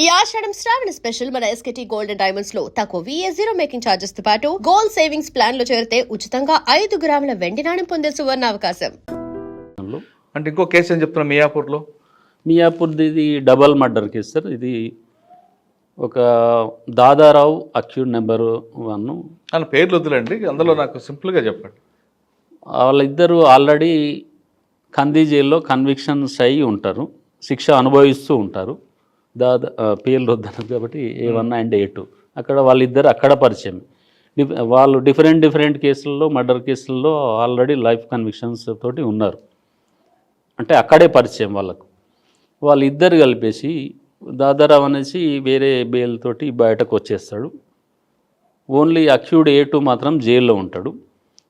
ఈ ఆషాఢం శ్రావణ స్పెషల్ మన ఎస్కేటీ gold and diamonds లో తక్కువ VA0 మేకింగ్ ఛార్జెస్ తో పాటు గోల్డ్ సేవింగ్స్ ప్లాన్ లో చేరితే ఉచితంగా 5 గ్రాముల వెండి నాణెం పొందే సువర్ణ అవకాశం. అంటే ఇంకో కేసు ఏం చెప్తున్నా మియాపూర్ది ఇది డబల్ మర్డర్ కేసు సార్. ఇది ఒక దాదారావు అక్యూడ్ నెంబర్ 1. అని పేర్లు వద్దులండి, అందులో నాకు సింపుల్గా చెప్పండి. వాళ్ళిద్దరూ ఆల్రెడీ కంది జైల్లో కన్విక్షన్స్ అయ్యి ఉంటారు, శిక్ష అనుభవిస్తూ ఉంటారు. పేర్లు వద్దన్నారు కాబట్టి A1 అండ్ A2 అక్కడ వాళ్ళిద్దరు అక్కడ పరిచయం. వాళ్ళు డిఫరెంట్ కేసుల్లో మర్డర్ కేసుల్లో ఆల్రెడీ లైఫ్ కన్విక్షన్స్ తోటి ఉన్నారు, అంటే అక్కడే పరిచయం వాళ్ళకు. వాళ్ళిద్దరు కలిపేసి దాదారావు అనేసి వేరే బెయిల్ తోటి బయటకు వచ్చేస్తాడు. ఓన్లీ అక్యూడ్ A2 మాత్రం జైల్లో ఉంటాడు.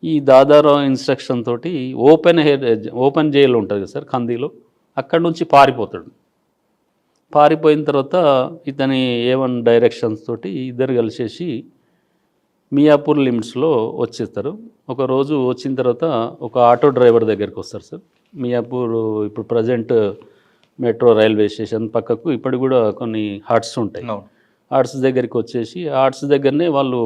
ఈ దాదారావు ఇన్స్ట్రక్షన్ తోటి ఓపెన్ జైలు ఉంటుంది కదా సార్ కందిలో, అక్కడి నుంచి పారిపోతాడు. పారిపోయిన తర్వాత ఇతని A1 డైరెక్షన్స్ తోటి ఇద్దరు కలిసేసి మియాపూర్ లిమిట్స్లో వచ్చేస్తారు. ఒకరోజు వచ్చిన తర్వాత ఒక ఆటో డ్రైవర్ దగ్గరికి వస్తారు సార్. మియాపూర్ ఇప్పుడు ప్రజెంట్ మెట్రో రైల్వే స్టేషన్ పక్కకు ఇప్పటికి కూడా కొన్ని హట్స్ ఉంటాయి. హట్స్ దగ్గరికి వచ్చేసి హట్స్ దగ్గరనే వాళ్ళు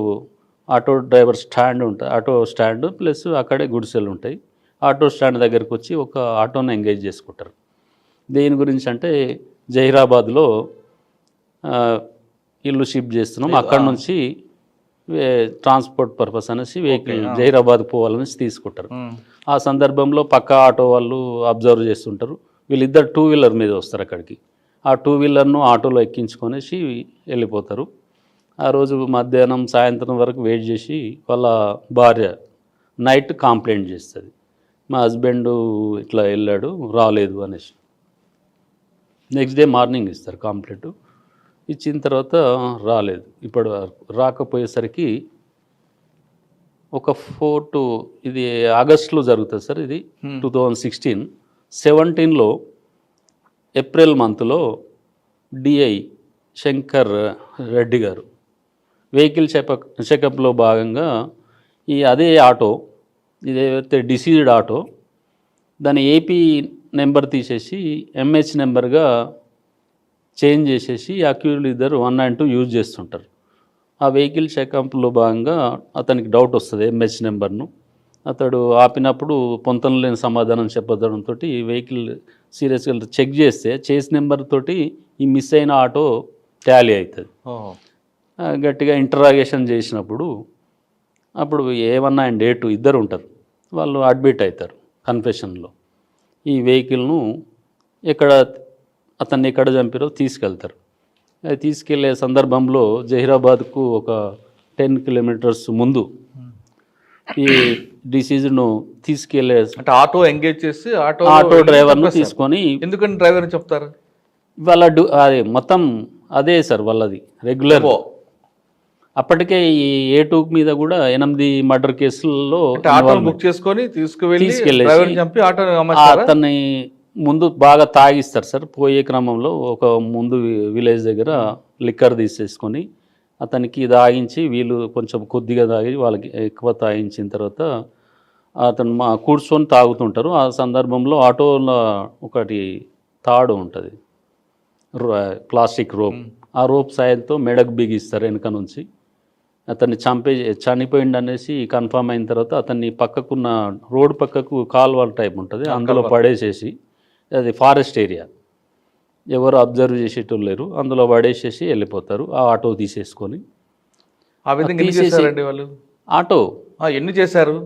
ఆటో డ్రైవర్ స్టాండ్ ఉంటుంది, ఆటో స్టాండ్ ప్లస్ అక్కడే గుడిసెలు ఉంటాయి. ఆటో స్టాండ్ దగ్గరికి వచ్చి ఒక ఆటోని ఎంగేజ్ చేసుకుంటారు. దేని గురించి అంటే జహీరాబాద్లో ఇల్లు షిఫ్ట్ చేస్తున్నాం, అక్కడ నుంచి ట్రాన్స్పోర్ట్ పర్పస్ అనేసి వెహికల్ జహీరాబాద్ పోవాలనేసి తీసుకుంటారు. ఆ సందర్భంలో పక్క ఆటో వాళ్ళు అబ్జర్వ్ చేస్తుంటారు. వీళ్ళిద్దరు 2 వీలర్ మీద వస్తారు అక్కడికి. ఆ 2 వీలర్ను ఆటోలో ఎక్కించుకొనేసి వెళ్ళిపోతారు. ఆ రోజు మధ్యాహ్నం సాయంత్రం వరకు వెయిట్ చేసి వాళ్ళ భార్య నైట్ కంప్లైంట్ చేస్తుంది, మా హస్బెండ్ ఇట్లా వెళ్ళాడు రాలేదు అనేసి. నెక్స్ట్ డే మార్నింగ్ ఇస్తారు కంప్లైంట్. ఇచ్చిన తర్వాత రాలేదు. ఇప్పుడు రాకపోయేసరికి ఒక 4 to ఇది ఆగస్టులో జరుగుతుంది సార్. ఇది 2016. 17లో ఏప్రిల్ మంత్లో DI శంకర్ రెడ్డి గారు వెహికల్ చెకప్లో భాగంగా అదే ఆటో, ఇదేదైతే డిసీజ్డ్ ఆటో, దాని AP నెంబర్ తీసేసి MH నెంబర్గా చేంజ్ చేసేసి అక్యూజ్డ్ ఇద్దరు 192 యూజ్ చేస్తుంటారు. ఆ వెహికల్ చెకప్లో భాగంగా అతనికి డౌట్ వస్తుంది MH నెంబర్ను. అతడు ఆపినప్పుడు పొంతన లేని సమాధానం చెప్పడంతో వెహికల్ సీరియస్గా చెక్ చేస్తే చేస్ నెంబర్ తోటి ఈ మిస్ అయిన ఆటో టాలీ అవుతుంది. గట్టిగా ఇంటరాగేషన్ చేసినప్పుడు అప్పుడు A1 అండ్ A2 ఇద్దరు ఉంటారు, వాళ్ళు అడ్మిట్ అవుతారు కన్ఫెషన్లో. ఈ వెహికల్ను అతన్ని ఎక్కడ చంపారో తీసుకెళ్తారు. అది తీసుకెళ్లే సందర్భంలో జహీరాబాద్కు ఒక 10 kilometers ముందు ఈ డిసీజ్ను తీసుకెళ్లే అంటే ఆటో ఎంగేజ్ చేసి ఆటో డ్రైవర్ను తీసుకొని, ఎందుకంటే డ్రైవర్ చెప్తారు వాళ్ళ అది మొత్తం అదే సార్ వాళ్ళది రెగ్యులర్. అప్పటికే ఈ A2 మీద కూడా 8 మర్డర్ కేసుల్లో బుక్ చేసుకొని తీసుకెళ్ళేసి అతన్ని ముందు బాగా తాగిస్తారు సార్. పోయే క్రమంలో ఒక ముందు విలేజ్ దగ్గర లిక్కర్ తీసేసుకొని అతనికి తాగించి, వీళ్ళు కొంచెం కొద్దిగా తాగి వాళ్ళకి ఎక్కువ తాగించిన తర్వాత అతను కూర్చొని తాగుతుంటారు. ఆ సందర్భంలో ఆటోలో ఒకటి తాడు ఉంటుంది, ప్లాస్టిక్ రోప్. ఆ రోప్ సాయంతో మెడకు బిగిస్తారు వెనుక నుంచి. అతన్ని చనిపోయింది అనేసి కన్ఫర్మ్ అయిన తర్వాత అతన్ని పక్కకున్న రోడ్ పక్కకు కాల్వ టైప్ ఉంటుంది, అందులో పడేసేసి, అది ఫారెస్ట్ ఏరియా, ఎవరు అబ్జర్వ్ చేసేటోళ్ళు లేరు, అందులో పడేసేసి వెళ్ళిపోతారు. ఆ ఆటో తీసేసుకొని ఆటో ఎన్ని చేశారు.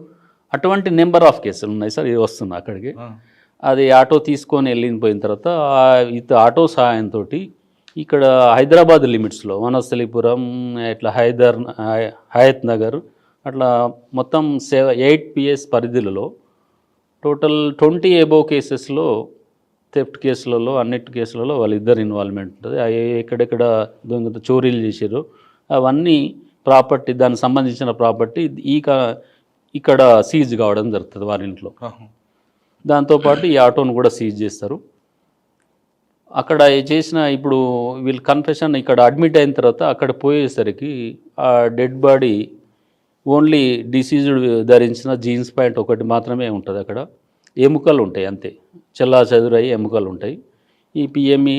అటువంటి నెంబర్ ఆఫ్ కేసులు ఉన్నాయి సార్. ఇది వస్తున్నా అక్కడికి. అది ఆటో తీసుకొని వెళ్ళిపోయిన తర్వాత ఆటో సహాయంతో ఇక్కడ హైదరాబాద్ లిమిట్స్లో వనస్థలిపురం, ఇట్లా హయత్ నగర్, అట్లా మొత్తం 8 PS పరిధిలో టోటల్ 20 above కేసెస్లో, థెఫ్ట్ కేసులలో అన్నిటి కేసులలో వాళ్ళిద్దరు ఇన్వాల్వ్మెంట్ ఉంటుంది. ఎక్కడెక్కడ దొంగత చోరీలు చేసారో అవన్నీ ప్రాపర్టీ, దానికి సంబంధించిన ప్రాపర్టీ ఇక్కడ సీజ్ కావడం జరుగుతుంది వారింట్లో. దాంతోపాటు ఈ ఆటోను కూడా సీజ్ చేస్తారు. అక్కడ చేసిన ఇప్పుడు వీళ్ళు కన్ఫెషన్ ఇక్కడ అడ్మిట్ అయిన తర్వాత అక్కడ పోయేసరికి ఆ డెడ్ బాడీ ఓన్లీ డిసీజ్డ్ ధరించిన జీన్స్ ప్యాంట్ ఒకటి మాత్రమే ఉంటుంది. అక్కడ ఎముకలు ఉంటాయి అంతే, చెల్లా చెదురయ్యి ఎముకలు ఉంటాయి. ఈ పిఎంఈ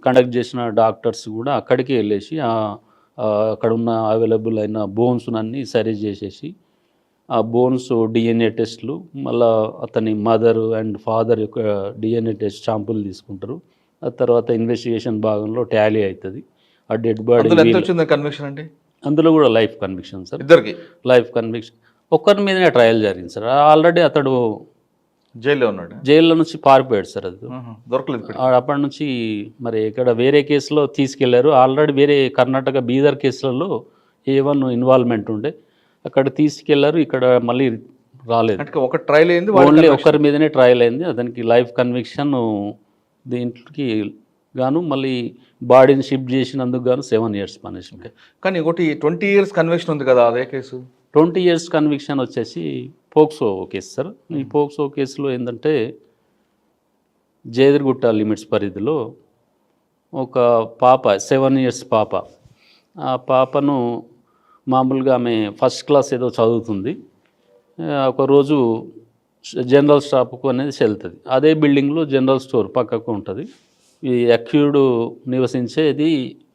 కండక్ట్ చేసిన డాక్టర్స్ కూడా అక్కడికి వెళ్ళేసి అక్కడ ఉన్న అవైలబుల్ అయిన బోన్స్ అన్నీ సరి చేసేసి ఆ బోన్స్ డిఎన్ఏ టెస్ట్లు, మళ్ళీ అతని మదర్ అండ్ ఫాదర్ యొక్క డిఎన్ఏ టెస్ట్ శాంపుల్ తీసుకుంటారు. ఆ తర్వాత ఇన్వెస్టిగేషన్ భాగంలో టాలీ అవుతుంది. ఆ డెడ్ బాడీ కన్విక్షన్ అండి, అందులో కూడా లైఫ్ కన్విక్షన్ సార్. ఇద్దరికి లైఫ్ కన్విక్షన్ ఒక్కరి మీదనే ట్రయల్ జరిగింది సార్. ఆల్రెడీ అతడు జైల్లో ఉన్నాడు, జైల్లో నుంచి పారిపోయాడు సార్. అది దొరకలేదు. అప్పటి నుంచి మరి ఇక్కడ వేరే కేసులో తీసుకెళ్లారు. ఆల్రెడీ వేరే కర్ణాటక బీదర్ కేసులలో A1 ఇన్వాల్వ్మెంట్ ఉండే, అక్కడ తీసుకెళ్లారు. ఇక్కడ మళ్ళీ రాలేదు. ఒక ట్రయల్ అయింది, ఓన్లీ ఒకరి మీదనే ట్రయల్ అయింది. అతనికి లైఫ్ కన్విక్షన్ దీంట్లోకి గాను మళ్ళీ బాడీని షిఫ్ట్ చేసినందుకు గాను 7 years పనిష్మెంట్. కానీ ఒకటి 20 years కన్విక్షన్ ఉంది కదా, అదే కేసు 20 years కన్విక్షన్ వచ్చేసి పోక్సో కేసు సార్. ఈ పోక్సో కేసులో ఏంటంటే జేదిరిగుట్ట లిమిట్స్ పరిధిలో ఒక పాప 7 years పాప, ఆ పాపను మామూలుగా ఆమె ఫస్ట్ క్లాస్ ఏదో చదువుతుంది. ఒకరోజు జనరల్ షాప్కు అనేది వెళ్తుంది. అదే బిల్డింగ్లో జనరల్ స్టోర్ పక్కకు ఉంటుంది. ఈ అక్యూర్డ్ నివసించేది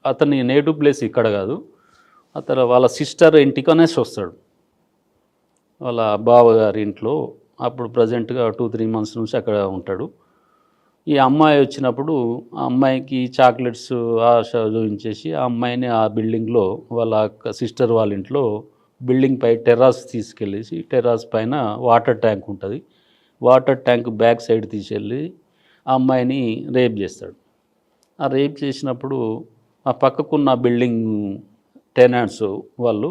అతని నేటివ్ ప్లేస్ ఇక్కడ కాదు, అతను వాళ్ళ సిస్టర్ ఇంటికి అనేసి వస్తాడు, వాళ్ళ బావగారి ఇంట్లో. అప్పుడు ప్రజెంట్గా 2-3 months నుంచి అక్కడ ఉంటాడు. ఈ అమ్మాయి వచ్చినప్పుడు ఆ అమ్మాయికి చాక్లెట్స్ ఆశ చూపించేసి ఆ అమ్మాయిని ఆ బిల్డింగ్లో వాళ్ళ సిస్టర్ వాళ్ళ ఇంట్లో బిల్డింగ్ పై టెర్రాస్ తీసుకెళ్ళేసి, టెర్రాస్ పైన వాటర్ ట్యాంక్ ఉంటుంది, వాటర్ ట్యాంక్ బ్యాక్ సైడ్ తీసుకెళ్ళి ఆ అమ్మాయిని రేప్ చేస్తాడు. ఆ రేప్ చేసినప్పుడు ఆ పక్కకున్న బిల్డింగ్ టెనాంట్స్ వాళ్ళు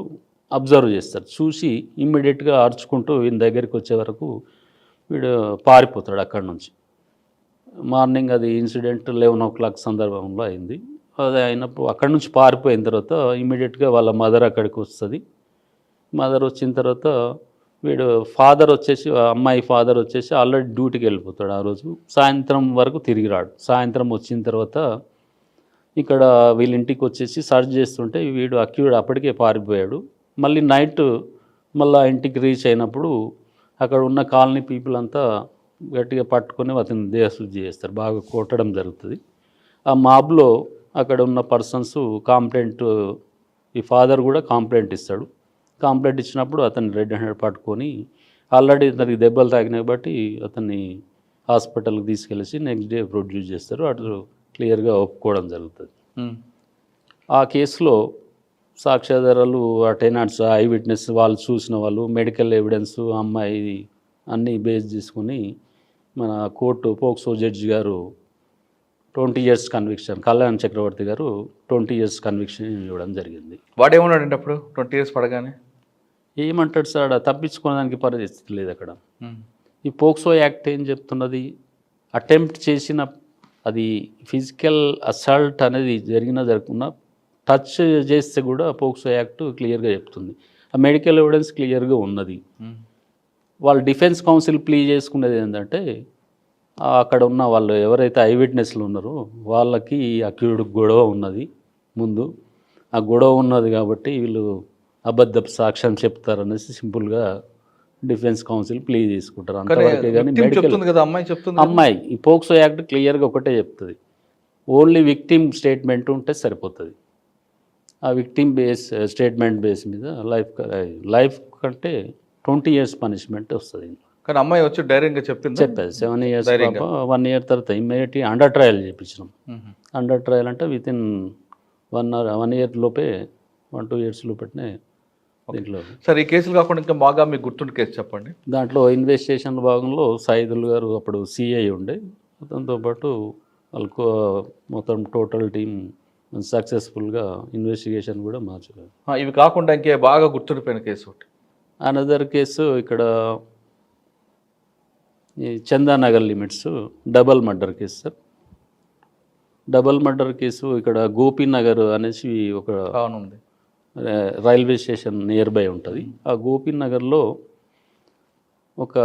అబ్జర్వ్ చేస్తారు. చూసి ఇమ్మీడియట్గా అరుచుకుంటూ వీని దగ్గరికి వచ్చే వరకు వీడు పారిపోతాడు అక్కడి నుంచి. మార్నింగ్ అది ఇన్సిడెంట్ 11 o'clock సందర్భంలో అయింది. అది అయినప్పుడు అక్కడి నుంచి పారిపోయిన తర్వాత ఇమ్మీడియట్గా వాళ్ళ మదర్ అక్కడికి వస్తుంది. మదర్ వచ్చిన తర్వాత వీడు ఫాదర్ వచ్చేసి, అమ్మాయి ఫాదర్ వచ్చేసి ఆల్రెడీ డ్యూటీకి వెళ్ళిపోతాడు. ఆ రోజు సాయంత్రం వరకు తిరిగి రాడు. సాయంత్రం వచ్చిన తర్వాత ఇక్కడ వీళ్ళ ఇంటికి వచ్చేసి సర్చ్ చేస్తుంటే వీడు అక్యూర్డ్ అప్పటికే పారిపోయాడు. మళ్ళీ నైట్ మళ్ళీ ఇంటికి రీచ్ అయినప్పుడు అక్కడ ఉన్న కాలనీ పీపుల్ అంతా గట్టిగా పట్టుకొని అతను దేహశుద్ధి చేస్తారు, బాగా కొట్టడం జరుగుతుంది. ఆ మాబ్లో అక్కడ ఉన్న పర్సన్స్ కాంప్లైంట్, ఈ ఫాదర్ కూడా కాంప్లైంట్ ఇస్తాడు. కాంప్లైంట్ ఇచ్చినప్పుడు అతన్ని రెడ్ హ్యాండెడ్ పట్టుకొని, ఆల్రెడీ అతనికి దెబ్బలు తాకినాయి బట్టి అతన్ని హాస్పిటల్కి తీసుకెళ్ళేసి నెక్స్ట్ డే ప్రొడ్యూస్ చేస్తారు. అటు క్లియర్గా ఒప్పుకోవడం జరుగుతుంది. ఆ కేసులో సాక్ష్యాధారాలు, ఆ టెనాంట్స్, ఐ విట్నెస్, వాళ్ళు చూసిన వాళ్ళు, మెడికల్ ఎవిడెన్స్, అమ్మాయి అన్నీ బేస్ చేసుకుని మన కోర్టు పోక్సో జడ్జి గారు 20 years కన్విక్షన్, కళ్యాణ్ చక్రవర్తి గారు 20 years కన్విక్షన్ ఇవ్వడం జరిగింది. వాడేమన్నాడండి అప్పుడు 20 years పడగానే? ఏమంటాడు సార్, తప్పించుకోవడానికి పరిస్థితి లేదు అక్కడ. ఈ పోక్సో యాక్ట్ ఏం చెప్తున్నది, అటెంప్ట్ చేసిన, అది ఫిజికల్ అసాల్ట్ అనేది జరగకుండా టచ్ చేస్తే కూడా పోక్సో యాక్ట్ క్లియర్గా చెప్తుంది. ఆ మెడికల్ ఎవిడెన్స్ క్లియర్గా ఉన్నది. వాళ్ళు డిఫెన్స్ కౌన్సిల్ ప్లీ చేసుకునేది ఏంటంటే, అక్కడ ఉన్న వాళ్ళు ఎవరైతే ఐ విట్నెస్లు ఉన్నారో వాళ్ళకి అక్యూర్డ్ గొడవ ఉన్నది ముందు, ఆ గొడవ ఉన్నది కాబట్టి వీళ్ళు అబద్ధ సాక్ష్యం చెప్తారనేసి సింపుల్గా డిఫెన్స్ కౌన్సిల్ ప్లీ చేసుకుంటారు. అంతవరకే కానీ అమ్మాయి ఈ పోక్సో యాక్ట్ క్లియర్గా ఒకటే చెప్తుంది, ఓన్లీ విక్టిమ్ స్టేట్మెంట్ ఉంటే సరిపోతుంది. ఆ విక్టిమ్ స్టేట్మెంట్ బేస్ మీద లైఫ్ కంటే 20 years పనిష్మెంట్ వస్తుంది. కానీ అమ్మాయి వచ్చి ధైర్యంగా చెప్పారు 7 years పాప. 1 year తర్వాత ఇమ్మీడియట్ అండర్ ట్రయల్ చేయించినాం. అండర్ ట్రయల్ అంటే విత్ ఇన్ 1 year లోపే, 1-2 years లోపే దీంట్లో. సార్, ఈ కేసులు కాకుండా ఇంకా బాగా మీకు గుర్తుండే కేసు చెప్పండి. దాంట్లో ఇన్వెస్టిగేషన్ భాగంలో సైదుల్ గారు అప్పుడు సిఐ ఉండే, అతనితో పాటు వాళ్ళకు మొత్తం టోటల్ టీమ్ సక్సెస్ఫుల్గా ఇన్వెస్టిగేషన్ కూడా మార్చారు. ఇవి కాకుండా ఇంకే బాగా గుర్తుండిపోయిన కేసు ఒకటి? అనదర్ కేసు ఇక్కడ ఈ Chandanagar limits double murder case sir. Double murder case ఇక్కడ గోపీనగర్ అనేసి ఒక రైల్వే స్టేషన్ నియర్ బై ఉంటుంది. ఆ గోపీనగర్లో ఒక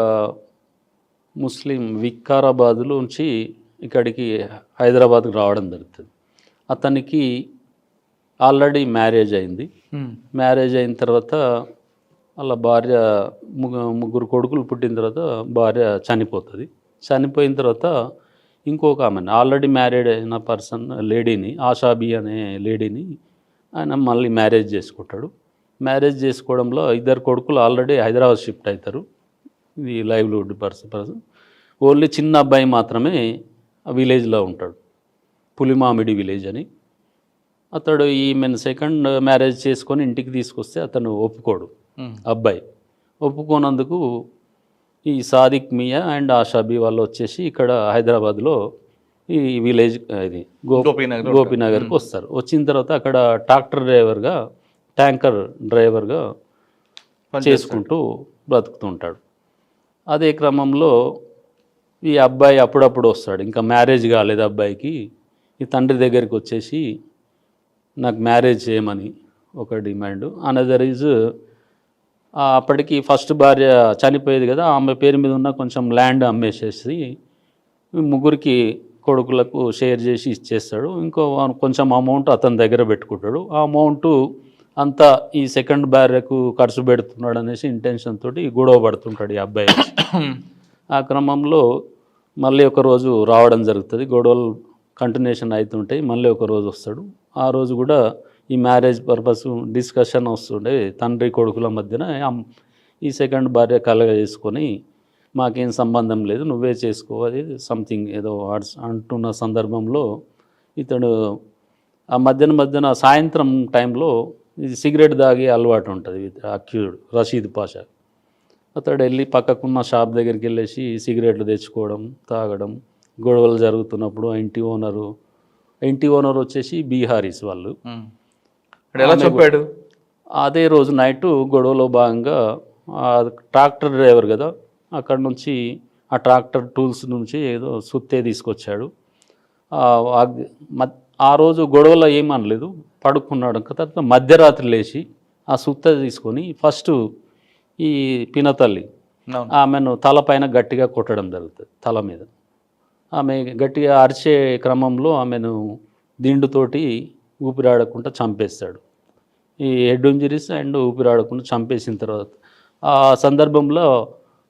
ముస్లిం వికారాబాద్లో నుంచి ఇక్కడికి హైదరాబాద్కి రావడం జరుగుతుంది. అతనికి ఆల్రెడీ మ్యారేజ్ అయింది. మ్యారేజ్ అయిన తర్వాత వాళ్ళ భార్య, ముగ్గురు కొడుకులు పుట్టిన తర్వాత భార్య చనిపోతుంది. చనిపోయిన తర్వాత ఇంకొక ఆమెను ఆల్రెడీ మ్యారీడ్ అయిన పర్సన్ లేడీని, ఆషాబి అనే లేడీని ఆయన మళ్ళీ మ్యారేజ్ చేసుకుంటాడు. మ్యారేజ్ చేసుకోవడంలో 2 కొడుకులు ఆల్రెడీ హైదరాబాద్ షిఫ్ట్ అవుతారు. ఇది లైవ్లీవుడ్ పర్సన్. ఓన్లీ చిన్న అబ్బాయి మాత్రమే ఆ విలేజ్లో ఉంటాడు, పులిమామిడి విలేజ్ అని. అతడు ఈమెను సెకండ్ మ్యారేజ్ చేసుకొని ఇంటికి తీసుకొస్తే అతను ఒప్పుకోడు. అబ్బాయి ఒప్పుకోనందుకు ఈ సాదిక్ మియా అండ్ ఆషాబి వాళ్ళు వచ్చేసి ఇక్కడ హైదరాబాద్లో ఈ విలేజ్ ఇది గోపీనగర్కి వస్తారు. వచ్చిన తర్వాత అక్కడ ట్యాంకర్ డ్రైవర్గా చేసుకుంటూ బ్రతుకుతుంటాడు. అదే క్రమంలో ఈ అబ్బాయి అప్పుడప్పుడు వస్తాడు, ఇంకా మ్యారేజ్ కాలేదు అబ్బాయికి. ఈ తండ్రి దగ్గరికి వచ్చేసి నాకు మ్యారేజ్ చేయమని ఒక డిమాండ్. అనదర్ ఈజ్ అప్పటికి ఫస్ట్ భార్య చనిపోయేది కదా, ఆమె పేరు మీద ఉన్న కొంచెం ల్యాండ్ అమ్మేసేసి 3 కొడుకులకు షేర్ చేసి ఇచ్చేస్తాడు. ఇంకో కొంచెం అమౌంట్ అతని దగ్గర పెట్టుకుంటాడు. ఆ అమౌంట్ అంతా ఈ సెకండ్ భార్యకు ఖర్చు పెడుతున్నాడు అనేసి ఇంటెన్షన్ తోటి గొడవ పడుతుంటాడు ఈ అబ్బాయి. ఆ క్రమంలో మళ్ళీ ఒక రోజు రావడం జరుగుతుంది. గొడవలు కంటిన్యూషన్ అవుతుంటాయి. మళ్ళీ ఒక రోజు వస్తాడు. ఆ రోజు కూడా ఈ మ్యారేజ్ పర్పస్ డిస్కషన్ వస్తుండే తండ్రి కొడుకుల మధ్యన. ఈ సెకండ్ భార్య కలగ చేసుకొని మాకేం సంబంధం లేదు, నువ్వే చేసుకో, అది సంథింగ్ ఏదో అంటున్న సందర్భంలో ఇతడు ఆ మధ్యన సాయంత్రం టైంలో ఇది సిగరెట్ తాగే అలవాటు ఉంటుంది అక్యూడ్ రషీద్ పాషా. అతడు వెళ్ళి పక్కకున్న షాప్ దగ్గరికి వెళ్ళేసి సిగరెట్లు తెచ్చుకోవడం, తాగడం, గొడవలు జరుగుతున్నప్పుడు ఇంటి ఓనర్ వచ్చేసి బీహారీస్ వాళ్ళు. ఎలా చెప్పాడు? అదే రోజు నైట్ గొడవలో భాగంగా ట్రాక్టర్ డ్రైవర్ కదా, అక్కడ నుంచి ఆ ట్రాక్టర్ టూల్స్ నుంచి ఏదో సుత్తే తీసుకొచ్చాడు. ఆ రోజు గొడవలో ఏమనలేదు, పడుకున్నాడు. తర్వాత మధ్యరాత్రి లేచి ఆ సుత్త తీసుకొని ఫస్ట్ ఈ పినతల్లి ఆమెను తలపైన గట్టిగా కొట్టడం జరుగుతుంది, తల మీద. ఆమె గట్టిగా అరిచే క్రమంలో ఆమెను దిండుతోటి ఊపిరాడకుండా చంపేస్తాడు. ఈ హెడ్ ఇంజరీస్ అండ్ ఊపిరాడకుండా చంపేసిన తర్వాత ఆ సందర్భంలో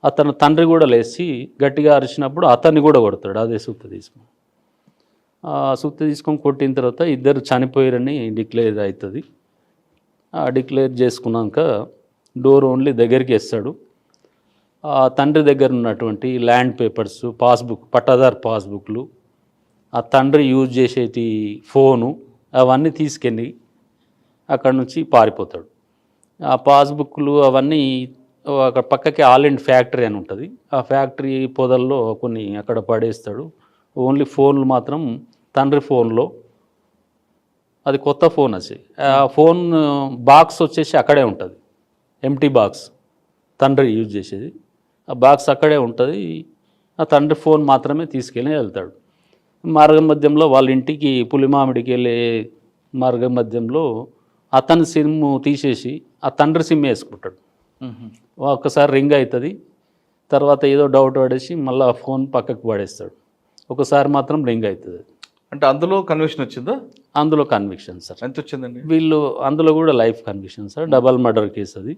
అతను తండ్రి కూడా లేచి గట్టిగా అరిచినప్పుడు అతన్ని కూడా కొడతాడు అదే సుత్త తీసుకొని. ఆ సుత్త తీసుకొని కొట్టిన తర్వాత ఇద్దరు చనిపోయారని డిక్లేర్ అవుతుంది. డిక్లేర్ చేసుకున్నాక డోర్ ఓన్లీ దగ్గరికి వేస్తాడు. ఆ తండ్రి దగ్గర ఉన్నటువంటి ల్యాండ్ పేపర్స్, పాస్బుక్, పట్టాదారు పాస్బుక్లు, ఆ తండ్రి యూజ్ చేసేటి ఫోను అవన్నీ తీసుకెళ్ళి అక్కడ నుంచి పారిపోతాడు. ఆ పాస్బుక్లు అవన్నీ అక్కడ పక్కకి ఆల్-ఇండ్ ఫ్యాక్టరీ అని ఉంటుంది, ఆ ఫ్యాక్టరీ పొదల్లో కొన్ని అక్కడ పడేస్తాడు. ఓన్లీ ఫోన్లు మాత్రం తండ్రి ఫోన్లో, అది కొత్త ఫోన్ వచ్చి ఆ ఫోన్ బాక్స్ వచ్చేసి అక్కడే ఉంటుంది, ఎంటీ బాక్స్ తండ్రి యూజ్ చేసేది. ఆ బాక్స్ అక్కడే ఉంటుంది. ఆ తండ్రి ఫోన్ మాత్రమే తీసుకెళ్ళి వెళ్తాడు. మార్గ మధ్యంలో వాళ్ళ ఇంటికి పులిమామిడికి వెళ్ళే మార్గ మధ్యంలో అతని సిమ్ తీసేసి ఆ తండ్రి సిమ్ వేసుకుంటాడు. ఒకసారి రింగ్ అవుతుంది, తర్వాత ఏదో డౌట్ పడేసి మళ్ళీ ఆ ఫోన్ పక్కకు పడేస్తాడు. ఒకసారి మాత్రం రింగ్ అవుతుంది. అంటే అందులో కన్విక్షన్ వచ్చిందా? అందులో కన్విక్షన్ సార్. ఎంత వచ్చిందండి? వీళ్ళు అందులో కూడా life conviction sir, double murder case అది.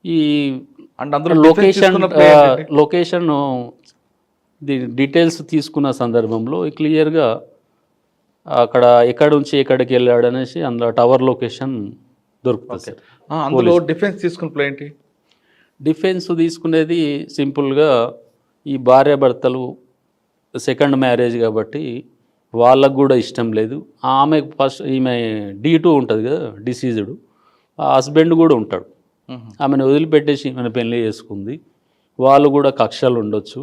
ఈ అంటే అందులో లొకేషన్ డీటెయిల్స్ తీసుకున్న సందర్భంలో క్లియర్గా అక్కడ ఎక్కడి నుంచి ఎక్కడికి వెళ్ళాడు అనేసి అందులో టవర్ లొకేషన్ దొరుకుతుంది సార్. అందులో డిఫెన్స్ తీసుకున్న ఏంటి? డిఫెన్స్ తీసుకునేది సింపుల్గా ఈ భార్యాభర్తలు సెకండ్ మ్యారేజ్ కాబట్టి వాళ్ళకు కూడా ఇష్టం లేదు. ఆమె ఫస్ట్ ఈమె D2 ఉంటుంది కదా, డిసీజ్డ్. ఆ హస్బెండ్ కూడా ఉంటాడు. ఆమెను వదిలిపెట్టేసి ఈమెను పెళ్లి చేసుకుంది. వాళ్ళు కూడా కక్షలు ఉండొచ్చు,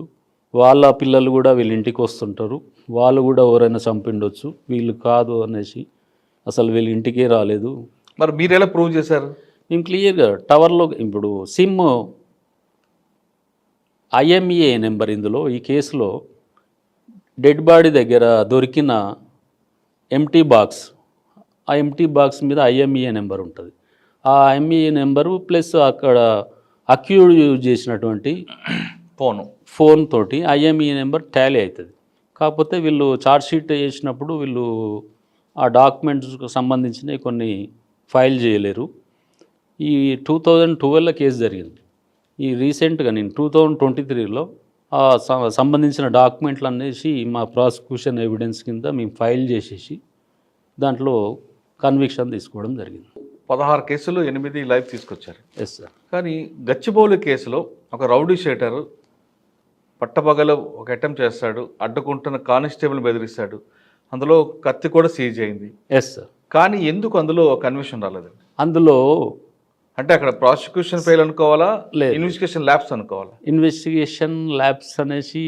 వాళ్ళ పిల్లలు కూడా వీళ్ళ ఇంటికి వస్తుంటారు, వాళ్ళు కూడా ఎవరైనా చంపిండొచ్చు, వీళ్ళు కాదు అనేసి అసలు వీళ్ళ ఇంటికే రాలేదు. మరి మీరు ఎలా ప్రూవ్ చేశారు? మేము క్లియర్గా టవర్లో ఇప్పుడు సిమ్ IMEI నెంబర్, ఇందులో ఈ కేసులో డెడ్ బాడీ దగ్గర దొరికిన ఎంటీ బాక్స్, ఆ ఎంటీ బాక్స్ మీద IMEI నెంబర్ ఉంటుంది. ఆ IMEI నెంబరు ప్లస్ అక్కడ అక్యూడ్ యూజ్ చేసినటువంటి ఫోన్ తోటి IMEI నెంబర్ టాలీ అవుతుంది. కాకపోతే వీళ్ళు ఛార్జ్షీట్ చేసినప్పుడు వీళ్ళు ఆ డాక్యుమెంట్స్కి సంబంధించిన కొన్ని ఫైల్ చేయలేరు. ఈ 2012లో కేసు జరిగింది. ఈ రీసెంట్గా నేను 2023లో ఆ సంబంధించిన డాక్యుమెంట్లు అనేసి మా ప్రాసిక్యూషన్ ఎవిడెన్స్ కింద మేము ఫైల్ చేసేసి దాంట్లో కన్విక్షన్ తీసుకోవడం జరిగింది. 16 కేసులు 8 లైఫ్ తీసుకొచ్చారు. Yes sir. కానీ గచ్చిబౌలి కేసులో ఒక రౌడీ షీటర్ పట్టపగలు ఒక అటెంప్ట్ చేస్తాడు, అడ్డుకుంటున్న కానిస్టేబుల్ బెదిరిస్తాడు, అందులో కత్తి కూడా సీజ్ అయింది. Yes sir. కానీ ఎందుకు అందులో కన్విక్షన్ రాలేదండి? అందులో అంటే అక్కడ ప్రాసిక్యూషన్ ఫెయిల్ అనుకోవాలా, లేదు, ఇన్వెస్టిగేషన్ ల్యాబ్స్ అనుకోవాలా? ఇన్వెస్టిగేషన్ ల్యాబ్స్ అనేసి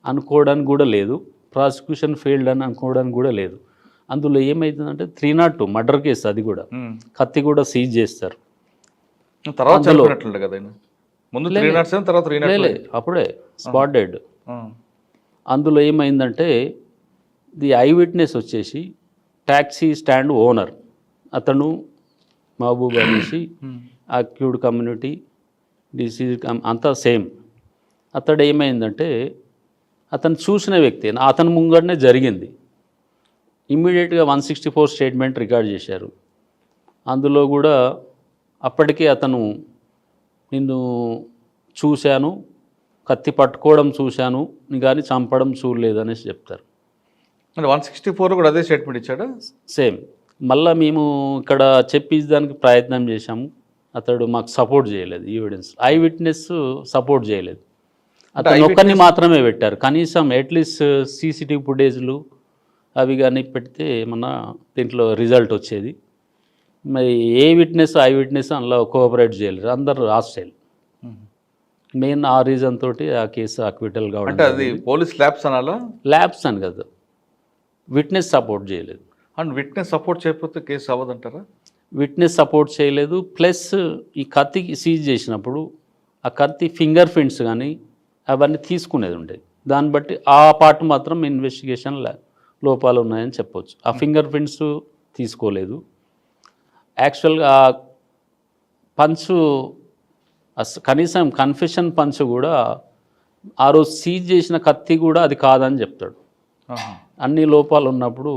అనుకోవడానికి కూడా లేదు, ప్రాసిక్యూషన్ ఫెయిల్డ్ అని అనుకోవడానికి కూడా లేదు. అందులో ఏమవుతుందంటే 302 మర్డర్ కేసు, అది కూడా కత్తి కూడా సీజ్ చేస్తారు. తర్వాత చనిపోయినట్లుండే కదా ఆయన. ముందు 307 తర్వాత 302. అప్పుడే స్పాట్ డెడ్. అందులో ఏమైందంటే ది ఐ విట్నెస్ వచ్చేసి ట్యాక్సీ స్టాండ్ ఓనర్, అతను మహబూబ్ అనేసి అక్యూడ్ కమ్యూనిటీ డిసీజ్ అంతా సేమ్. అతడు ఏమైందంటే అతను చూసిన వ్యక్తి, అతని ముంగడనే జరిగింది. ఇమ్మీడియట్గా 164 స్టేట్మెంట్ రికార్డ్ చేశారు. అందులో కూడా అప్పటికే అతను నిన్ను చూశాను, కత్తి పట్టుకోవడం చూశాను కానీ చంపడం చూడలేదు అనేసి చెప్తారు. 164 కూడా అదే స్టేట్మెంట్ ఇచ్చాడా? సేమ్. మళ్ళీ మేము ఇక్కడ చెప్పిదానికి ప్రయత్నం చేశాము, అతడు మాకు సపోర్ట్ చేయలేదు. ఎవిడెన్స్ ఐ విట్నెస్ సపోర్ట్ చేయలేదు, అతను ఒక్కరిని మాత్రమే పెట్టారు. కనీసం అట్లీస్ట్ సీసీటీవీ ఫుటేజ్లు అవి కానీ పెడితే ఏమన్నా దీంట్లో రిజల్ట్ వచ్చేది. మరి ఏ విట్నెస్ ఐ విట్నెస్ అందులో కోఆపరేట్ చేయలేరు, అందరు హాస్టైల్. మెయిన్ ఆ రీజన్ తోటి ఆ కేసు అక్విటల్ కావడం. అంటే అది పోలీస్ ల్యాబ్స్ అనాలా? ల్యాబ్స్ అని కదా, విట్నెస్ సపోర్ట్ చేయలేదు. అండ్ విట్నెస్ సపోర్ట్ చేయకపోతే కేసు అవ్వదంటారా? విట్నెస్ సపోర్ట్ చేయలేదు, ప్లస్ ఈ కత్తి సీజ్ చేసినప్పుడు ఆ కత్తి ఫింగర్ ప్రింట్స్ కానీ అవన్నీ తీసుకునేది ఉండేది. దాన్ని బట్టి ఆ పార్ట్ మాత్రం ఇన్వెస్టిగేషన్ లోపాలు ఉన్నాయని చెప్పవచ్చు. ఆ ఫింగర్ ప్రింట్స్ తీసుకోలేదు. యాక్చువల్గా పంచు కనీసం కన్ఫెషన్ పంచ్ కూడా ఆ రోజు సీజ్ చేసిన కత్తి కూడా అది కాదని చెప్తాడు. అన్ని లోపాలు ఉన్నప్పుడు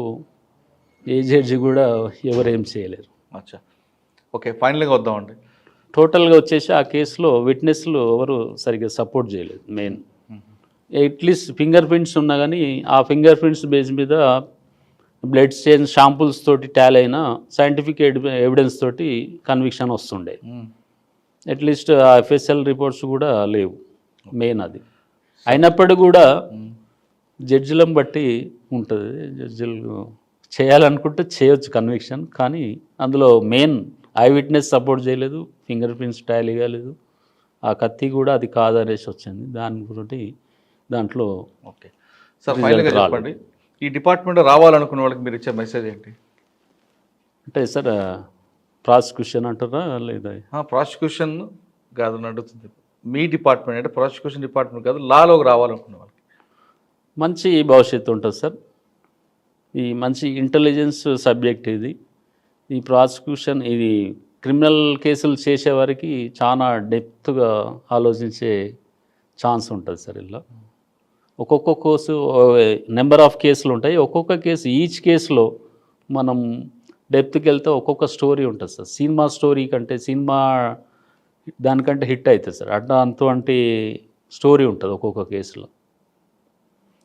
ఏ జడ్జి కూడా ఎవరేం చేయలేరు. అచ్చా, ఓకే, ఫైనల్గా వద్దామండి. టోటల్గా వచ్చేసి ఆ కేసులో విట్నెస్లు ఎవరు సరిగ్గా సపోర్ట్ చేయలేదు. మెయిన్ అట్లీస్ట్ ఫింగర్ ప్రింట్స్ ఉన్నా కానీ ఆ ఫింగర్ ప్రింట్స్ బేస్ మీద బ్లడ్ స్టెయిన్ షాంపుల్స్ తోటి టాల్ అయిన సైంటిఫిక్ ఎవిడెన్స్ తోటి కన్విక్షన్ వస్తుండే. అట్లీస్ట్ ఆ ఎఫ్ఎస్ఎల్ రిపోర్ట్స్ కూడా లేవు. మెయిన్ అది అయినప్పటికీ కూడా జడ్జిలను బట్టి ఉంటుంది. జడ్జిలు చేయాలనుకుంటే చేయొచ్చు కన్విక్షన్, కానీ అందులో మెయిన్ ఐ విట్నెస్ సపోర్ట్ చేయలేదు, ఫింగర్ ప్రింట్స్ టాలీ కాలేదు, ఆ కత్తి కూడా అది కాదనేసి వచ్చింది. దాని గురించి దాంట్లో ఓకే సార్, ఫైనల్గా చెప్పండి, ఈ డిపార్ట్మెంట్ రావాలనుకున్న వాళ్ళకి మీరు ఇచ్చే మెసేజ్ ఏంటి? అంటే సార్ ప్రాసిక్యూషన్ అంటారా లేదా? ప్రాసిక్యూషన్ కాదు అడుగుతుంది. మీ డిపార్ట్మెంట్ అంటే ప్రాసిక్యూషన్ డిపార్ట్మెంట్ కాదు, లాలోకి రావాలనుకున్న వాళ్ళకి మంచి భవిష్యత్తు ఉంటుంది సార్. ఈ మంచి ఇంటెలిజెన్స్ సబ్జెక్ట్ ఇది. ఈ ప్రాసిక్యూషన్ ఇది క్రిమినల్ కేసులు చేసేవారికి చాలా డెప్త్గా ఆలోచించే ఛాన్స్ ఉంటుంది సార్. ఇలా ఒక్కొక్క కేసు నెంబర్ ఆఫ్ కేసులు ఉంటాయి. ఒక్కొక్క కేసు ఈచ్ కేసులో మనం డెప్త్కి వెళ్తే ఒక్కొక్క స్టోరీ ఉంటుంది సార్. సినిమా స్టోరీ కంటే సినిమా దానికంటే హిట్ అవుతుంది సార్. అటువంటి స్టోరీ ఉంటుంది ఒక్కొక్క కేసులో.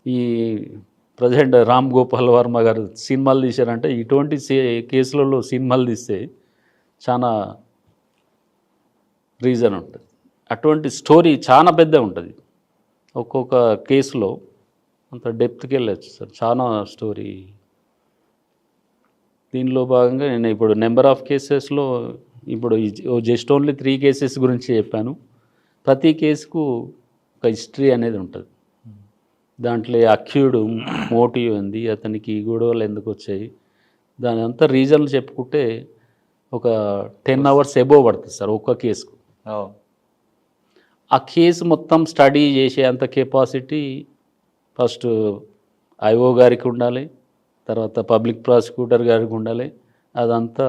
ఈ ప్రజెంట్ రామ్ గోపాల్ వర్మ గారు సినిమాలు తీశారంటే ఇటువంటి కేసులలో సినిమాలు తీస్తే చాలా రీజన్ ఉంటుంది. అటువంటి స్టోరీ చాలా పెద్ద ఉంటుంది. ఒక్కొక్క కేసులో అంత డెప్త్కి వెళ్ళచ్చు సార్, చాలా స్టోరీ. దీనిలో భాగంగా నేను ఇప్పుడు నెంబర్ ఆఫ్ కేసెస్లో ఇప్పుడు జస్ట్ ఓన్లీ 3 కేసెస్ గురించి చెప్పాను. ప్రతి కేసుకు ఒక హిస్టరీ అనేది ఉంటుంది. దాంట్లో అక్యూడ్ మోటివ్ ఉంది, అతనికి గొడవలు ఎందుకు వచ్చాయి, దాని అంతా రీజన్లు చెప్పుకుంటే ఒక 10 అవర్స్ ఎబోవ్ పడుతుంది సార్ ఒక్క కేసుకు. ఆ కేసు మొత్తం స్టడీ చేసే అంత కెపాసిటీ ఫస్ట్ ఐఓ గారికి ఉండాలి, తర్వాత పబ్లిక్ ప్రాసిక్యూటర్ గారికి ఉండాలి. అదంతా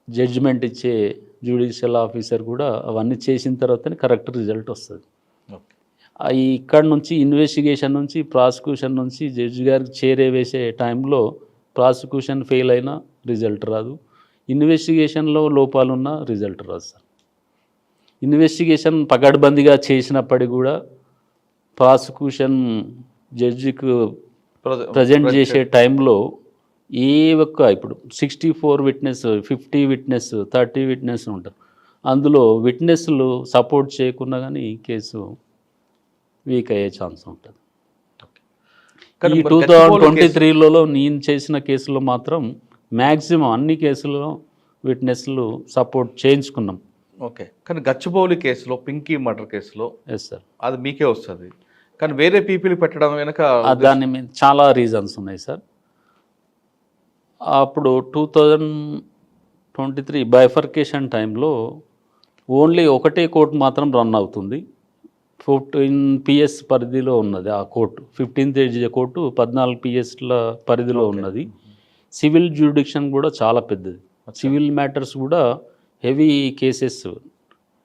జడ్జిమెంట్ ఇచ్చే జ్యుడిషియల్ ఆఫీసర్ కూడా అవన్నీ చేసిన తర్వాతనే కరెక్ట్ రిజల్ట్ వస్తుంది. ఇక్కడ నుంచి ఇన్వెస్టిగేషన్ నుంచి ప్రాసిక్యూషన్ నుంచి జడ్జి గారికి చేరేవేసే టైంలో ప్రాసిక్యూషన్ ఫెయిల్ అయినా రిజల్ట్ రాదు, ఇన్వెస్టిగేషన్లో లోపాలున్నా రిజల్ట్ రాదు సార్. ఇన్వెస్టిగేషన్ పకడ్బందీగా చేసినప్పటికీ కూడా ప్రాసిక్యూషన్ జడ్జికి ప్రజెంట్ చేసే టైంలో ఏ ఒక్క ఇప్పుడు 64 విట్నెస్, 50 విట్నెస్, 30 విట్నెస్ ఉంటారు. అందులో విట్నెస్లు సపోర్ట్ చేయకుండా కానీ కేసు వీక్ అయ్యే ఛాన్స్ ఉంటుంది. ఈ 2023లో నేను చేసిన కేసులో మాత్రం మ్యాక్సిమం అన్ని కేసుల్లో విట్నెస్లు సపోర్ట్ చేయించుకున్నాం. ఓకే, కానీ గచ్చిబౌలి కేసులో, పింకీ మర్డర్ కేసులో ఎస్ సార్, అది మీకే వస్తుంది, కానీ వేరే పీపుల్ పెట్టడం వెనక దాని మీద చాలా రీజన్స్ ఉన్నాయి సార్. అప్పుడు 2023 బైఫర్కేషన్ టైంలో ఓన్లీ ఒకటే కోర్టు మాత్రం రన్ అవుతుంది. 14 PS పరిధిలో ఉన్నది ఆ కోర్టు. 15th ఏజ్ కోర్టు 14 PSల పరిధిలో ఉన్నది. సివిల్ జ్యూరిడిక్షన్ కూడా చాలా పెద్దది. సివిల్ మ్యాటర్స్ కూడా హెవీ కేసెస్.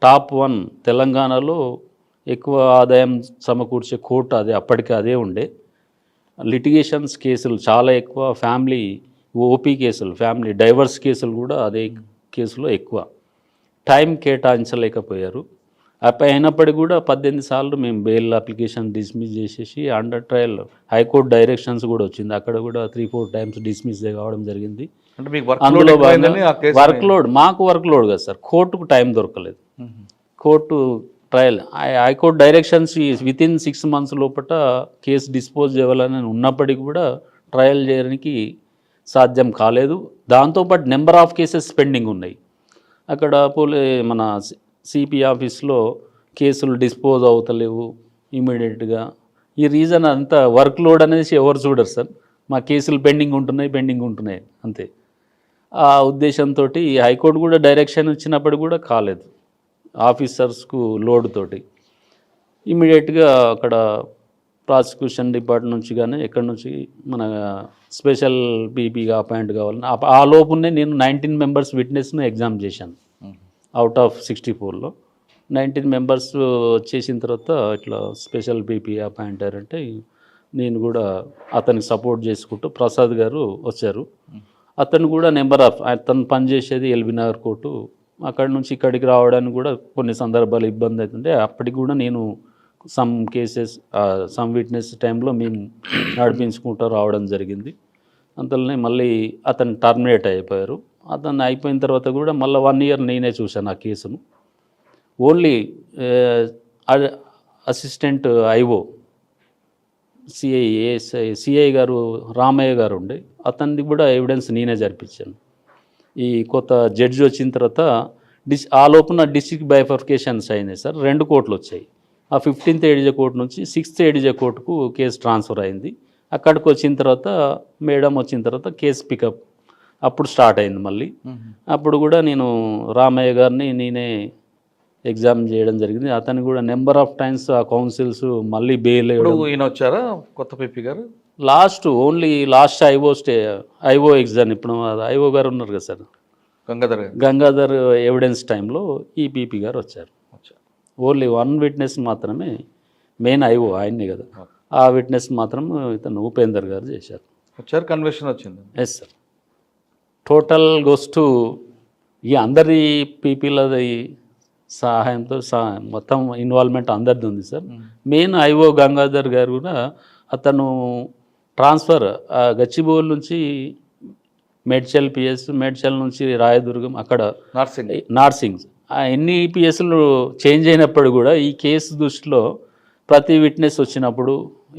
టాప్ 1 తెలంగాణలో ఎక్కువ ఆదాయం సమకూర్చే కోర్టు అదే, అప్పటికే అదే ఉండే. లిటిగేషన్స్ కేసులు చాలా ఎక్కువ, ఫ్యామిలీ ఓపీ కేసులు, ఫ్యామిలీ డైవర్స్ కేసులు కూడా అదే కేసులో ఎక్కువ. టైం కేటాయించలేకపోయారు. అయినప్పటికీ కూడా 18 సార్లు మేము బెయిల్ అప్లికేషన్ డిస్మిస్ చేసేసి అండర్ ట్రయల్ హైకోర్టు డైరెక్షన్స్ కూడా వచ్చింది. అక్కడ కూడా 3-4 టైమ్స్ డిస్మిస్ కావడం జరిగింది. అంటే మీకు అందులో వర్క్ లోడ్, మాకు వర్క్ లోడ్ కదా సార్, కోర్టుకు టైం దొరకలేదు. Court trial high court directions within 6 months లోపల కేసు డిస్పోజ్ చేయాలని ఉన్నప్పటికీ కూడా ట్రయల్ చేయడానికి సాధ్యం కాలేదు. దాంతోపాటు నెంబర్ ఆఫ్ కేసెస్ పెండింగ్ ఉన్నాయి. అక్కడ మన సిపి ఆఫీస్లో కేసులు డిస్పోజ్ అవుతలేవు ఇమీడియట్గా. ఈ రీజన్ అంతా వర్క్ లోడ్ అనేసి ఎవరు చూడరు సార్, మా కేసులు పెండింగ్ ఉంటున్నాయి అంతే. ఆ ఉద్దేశంతో హైకోర్టు కూడా డైరెక్షన్ ఇచ్చినప్పుడు కూడా కాలేదు. ఆఫీసర్స్కు లోడ్ తోటి ఇమీడియట్గా అక్కడ ప్రాసిక్యూషన్ డిపార్ట్మెంట్ నుంచి కానీ ఎక్కడి నుంచి మన స్పెషల్ పీపీగా అపాయింట్ కావాలని ఆ లోపునే నేను 19 members విట్నెస్ను ఎగ్జామ్ చేశాను. అవుట్ ఆఫ్ 64లో 19 members చేసిన తర్వాత ఇట్లా స్పెషల్ పీపీ అపాయింట్ అయ్యారంటే నేను కూడా అతనికి సపోర్ట్ చేసుకుంటూ ప్రసాద్ గారు వచ్చారు. అతను కూడా అతను పనిచేసేది ఎల్బీ నగర్ కోర్టు. అక్కడి నుంచి ఇక్కడికి రావడానికి కూడా కొన్ని సందర్భాలు ఇబ్బంది అవుతుంటే అప్పటికి కూడా నేను సమ్ విట్నెస్ టైంలో మేము నడిపించుకుంటూ రావడం జరిగింది. అంతలోనే మళ్ళీ అతను టర్మినేట్ అయిపోయారు. అతను అయిపోయిన తర్వాత కూడా మళ్ళీ 1 year నేనే చూశాను ఆ కేసును. ఓన్లీ అసిస్టెంట్ ఐఓ సిఐ గారు రామయ్య గారు ఉండే, అతనిది కూడా ఎవిడెన్స్ నేనే జరిపించాను. ఈ కొత్త జడ్జి వచ్చిన తర్వాత ఆ లోపున డిస్ట్రిక్ట్ బైఫర్కేషన్స్ అయినాయి సార్. 2 కోర్టులు వచ్చాయి. ఆ 15th ఏడిజే కోర్టు నుంచి 6th ఏడిజే కోర్టుకు కేసు ట్రాన్స్ఫర్ అయింది. అక్కడికి వచ్చిన తర్వాత మేడం వచ్చిన తర్వాత కేసు పికప్ అప్పుడు స్టార్ట్ అయింది మళ్ళీ. అప్పుడు కూడా నేను రామయ్య గారిని నేనే ఎగ్జామ్ చేయడం జరిగింది. అతను కూడా నెంబర్ ఆఫ్ టైమ్స్ ఆ కౌన్సిల్స్ మళ్ళీ బెయిల్ ఈయన వచ్చారా కొత్త పీపీ గారు? Only last IO exam. ఇప్పుడు ఐఓ గారు ఉన్నారు కదా సార్, గంగాధర్ ఎవిడెన్స్ టైంలో ఈ పీపీ గారు వచ్చారు. ఓన్లీ 1 witness మాత్రమే, మెయిన్ ఐఓ ఆయన్ని కదా, ఆ విట్నెస్ మాత్రం ఇతను ఉపేందర్ గారు చేశారు. వచ్చారు, కన్విక్షన్ వచ్చింది. Yes sir. Total goes to ఈ అందరి పీపీలది సహాయంతో మొత్తం ఇన్వాల్వ్మెంట్ అందరిది ఉంది సార్. మెయిన్ ఐఓ గంగాధర్ గారు కూడా అతను ట్రాన్స్ఫర్ గచ్చిబౌలి నుంచి మేడ్చల్ పిఎస్, మేడ్చల్ నుంచి రాయదుర్గం, అక్కడ నార్సింగ్ ఎన్ని పిఎస్లు చేంజ్ అయినప్పుడు కూడా ఈ కేసు దృష్టిలో ప్రతి విట్నెస్ వచ్చినప్పుడు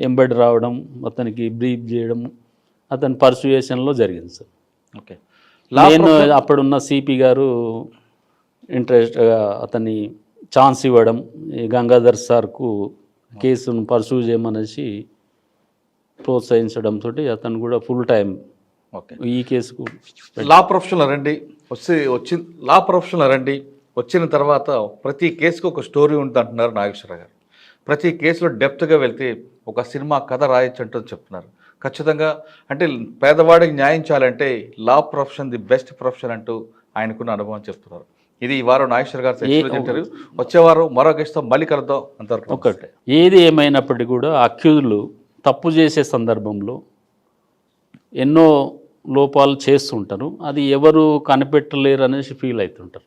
ఎంబెడ్ రావడం, అతనికి బ్రీఫ్ చేయడం, అతని పర్సుయేషన్లో జరిగింది సార్. ఓకే, నేను అప్పుడున్న సిపి గారు ఇంట్రెస్ట్గా అతన్ని ఛాన్స్ ఇవ్వడం, ఈ గంగాధర్ సార్కు కేసును పర్సూ చేయమనేసి ప్రోత్సహించడంతో అతను కూడా ఫుల్ టైం ఈ కేసుకు లా ప్రొఫెషనల్ రండి. వచ్చిన తర్వాత ప్రతి కేసుకు ఒక స్టోరీ ఉంటుంది అంటున్నారు నాగేశ్వర గారు. ప్రతి కేసులో డెప్త్గా వెళ్తే ఒక సినిమా కథ రాయొచ్చు అంటూ చెప్తున్నారు. ఖచ్చితంగా అంటే పేదవాడికి న్యాయం చేయాలంటే లా ప్రొఫెషన్ ది బెస్ట్ ప్రొఫెషన్ అంటూ ఆయనకున్న అనుభవం చెప్తున్నారు. ఇది ఈ వారం నాగేశ్వర గారు ఇంటర్వ్యూ. వచ్చే వారం మరో గెస్ట్తో మళ్ళీ కలుద్దాం. అంతవరకు ఒకటే, ఏది ఏమైనప్పటికీ కూడా అక్యూజులు తప్పు చేసే సందర్భంలో ఎన్నో లోపాలు చేస్తుంటారు. అది ఎవరు కనిపెట్టలేరు అనేసి ఫీల్ అవుతుంటారు.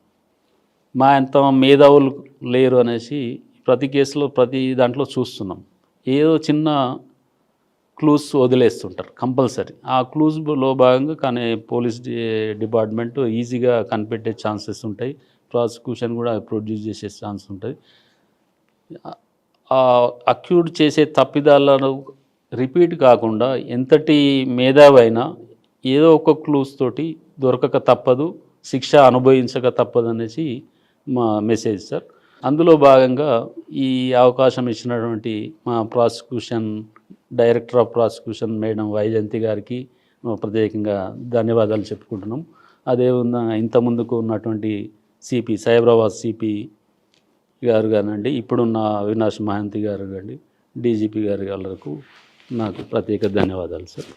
మా ఎంత మేధావులు లేరు అనేసి ప్రతి కేసులో ప్రతి దాంట్లో చూస్తున్నాం. ఏదో చిన్న క్లూస్ వదిలేస్తుంటారు కంపల్సరీ. ఆ క్లూస్లో భాగంగా కానీ పోలీస్ డిపార్ట్మెంట్ ఈజీగా కనిపెట్టే ఛాన్సెస్ ఉంటాయి, ప్రాసిక్యూషన్ కూడా ప్రొడ్యూస్ చేసే ఛాన్స్ ఉంటుంది. అక్యూడ్ చేసే తప్పిదాలను రిపీట్ కాకుండా ఎంతటి మేధావైనా ఏదో ఒక క్లూస్ తోటి దొరకక తప్పదు, శిక్ష అనుభవించక తప్పదు అనేసి మా మెసేజ్ సార్. అందులో భాగంగా ఈ అవకాశం ఇచ్చినటువంటి మా prosecution director of prosecution madam Vyjayanthi గారికి ప్రత్యేకంగా ధన్యవాదాలు చెప్పుకుంటున్నాం. అదే ఇంత ముందుకు ఉన్నటువంటి సిపి సైబరాబాద్ సిపి గారు కానివ్వండి, ఇప్పుడున్న అవినాష్ మహంతి గారు కానీ, డీజీపీ గారి వాళ్ళకు నాకు ప్రత్యేక ధన్యవాదాలు సార్.